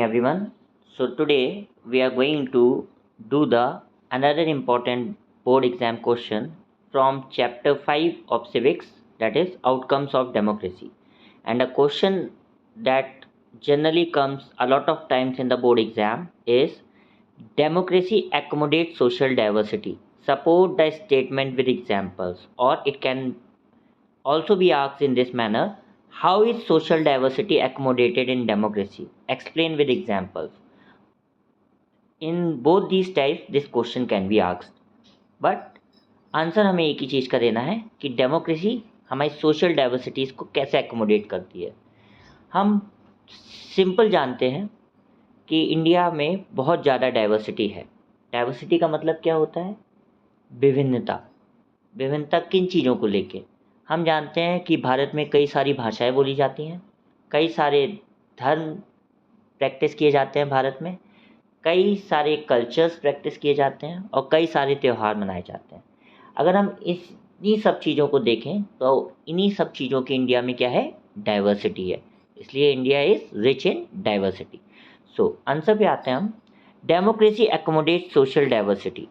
everyone. So today we are going to do the another important board exam question from chapter 5 of civics, that is outcomes of democracy. And a question that generally comes a lot of times in the board exam is: democracy accommodates social diversity. Support the statement with examples, or it can also be asked in this manner: how is social diversity accommodated in democracy? Explain with examples. In both these types this question can be asked, but answer हमें एक ही चीज़ का देना है कि democracy हमारी social diversities को कैसे accommodate करती है। हम सिंपल जानते हैं कि इंडिया में बहुत ज़्यादा डाइवर्सिटी है। डाइवर्सिटी का मतलब क्या होता है? विभिन्नता। विभिन्नता किन चीज़ों को लेके? हम जानते हैं कि भारत में कई सारी भाषाएं बोली जाती हैं, कई सारे धर्म प्रैक्टिस किए जाते हैं भारत में, कई सारे कल्चर्स प्रैक्टिस किए जाते हैं और कई सारे त्यौहार मनाए जाते हैं। अगर हम इन्हीं सब चीज़ों को देखें तो इन्हीं सब चीज़ों की इंडिया में क्या है? डाइवर्सिटी है। इसलिए India is rich in diversity. So answer पे आते हैं हम। Democracy accommodate social diversity.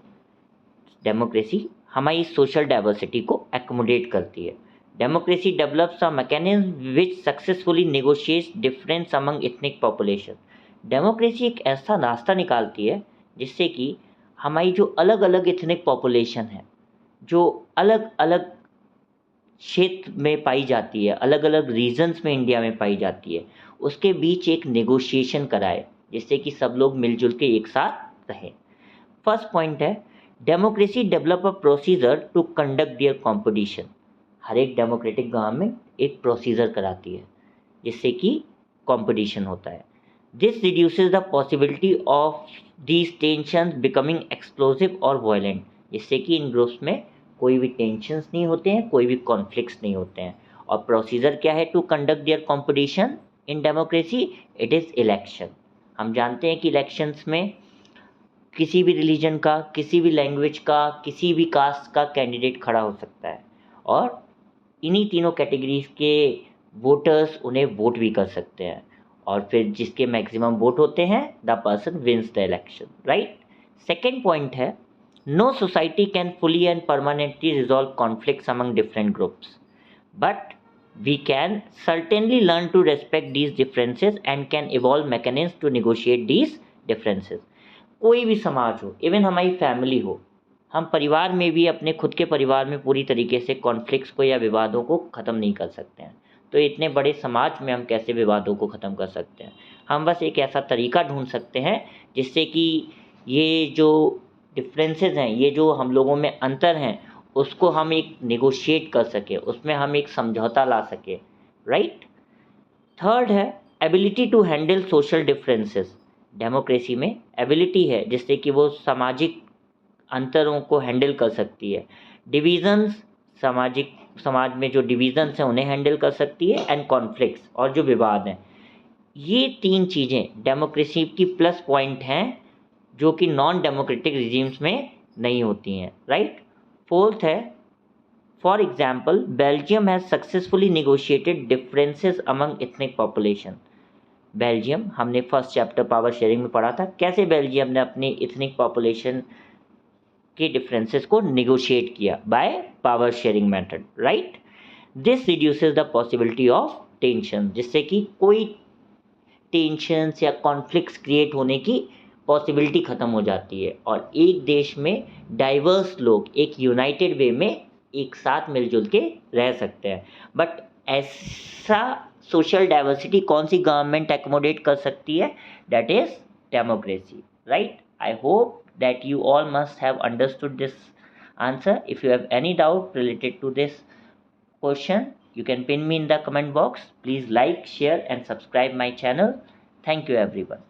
Democracy हमारी सोशल डाइवर्सिटी को एकोमोडेट करती है। Democracy develops a mechanism which successfully negotiates difference among ethnic population. Democracy एक ऐसा रास्ता निकालती है जिससे कि हमारी जो अलग अलग इथनिक पॉपुलेशन है, जो अलग अलग क्षेत्र में पाई जाती है, अलग अलग रीजन्स में इंडिया में पाई जाती है, उसके बीच एक नेगोशिएशन कराए जिससे कि सब लोग मिलजुल के एक साथ रहें। फर्स्ट पॉइंट है, democracy develop a procedure to conduct their competition. हर एक डेमोक्रेटिक गवर्नमेंट एक प्रोसीजर कराती है जिससे कि कंपटीशन होता है। This reduces the possibility of these tensions becoming explosive और वायलेंट, जिससे कि इन ग्रुप्स में कोई भी टेंशंस नहीं होते हैं, कोई भी कॉन्फ्लिक्ट्स नहीं होते हैं। और प्रोसीजर क्या है to conduct their competition in democracy? It is election. हम जानते हैं कि इलेक्शंस में किसी भी रिलीजन का, किसी भी लैंग्वेज का, किसी भी कास्ट का कैंडिडेट खड़ा हो सकता है और इन्हीं तीनों कैटेगरीज के वोटर्स उन्हें वोट भी कर सकते हैं और फिर जिसके मैक्सिमम वोट होते हैं the person wins the election, right. Second point है, no society can fully and permanently resolve conflicts among different groups, but we can certainly learn to respect these differences and can evolve mechanisms to negotiate these differences। कोई भी समाज हो, even हमारी family हो, हम परिवार में भी अपने खुद के परिवार में पूरी तरीके से कॉन्फ्लिक्ट्स को या विवादों को ख़त्म नहीं कर सकते हैं, तो इतने बड़े समाज में हम कैसे विवादों को ख़त्म कर सकते हैं? हम बस एक ऐसा तरीका ढूंढ सकते हैं जिससे कि ये जो डिफरेंसेस हैं, ये जो हम लोगों में अंतर हैं, उसको हम एक नेगोशिएट कर सके, उसमें हम एक समझौता ला सके, राइट। थर्ड है, ability to handle social differences. Democracy में एबिलिटी है जिससे कि वो सामाजिक अंतरों को हैंडल कर सकती है। डिवीजन्स, समाज में जो डिवीजन्स हैं उन्हें हैंडल कर सकती है, एंड कॉन्फ्लिक्ट्स और जो विवाद हैं, ये तीन चीज़ें डेमोक्रेसी की प्लस पॉइंट हैं जो कि नॉन डेमोक्रेटिक रिजीम्स में नहीं होती हैं, राइट। फोर्थ है, for example Belgium has successfully negotiated differences among ethnic population. Belgium, हमने फर्स्ट चैप्टर पावर शेयरिंग में पढ़ा था कैसे बेल्जियम ने अपनी इथनिक पॉपुलेशन के डिफरेंसेस को निगोशिएट किया by power sharing method, right. This reduces the possibility of tension, जिससे कि कोई टेंशंस या कॉन्फ्लिक्ट्स क्रिएट होने की पॉसिबिलिटी ख़त्म हो जाती है और एक देश में डाइवर्स लोग एक यूनाइटेड वे में एक साथ मिलजुल के रह सकते हैं। बट ऐसा सोशल डाइवर्सिटी कौन सी गवर्नमेंट एकोमोडेट कर सकती है? That is democracy, right. I hope that you all must have understood this answer. If you have any doubt related to this question, you can pin me in the comment box. Please like, share and subscribe my channel. Thank you everyone.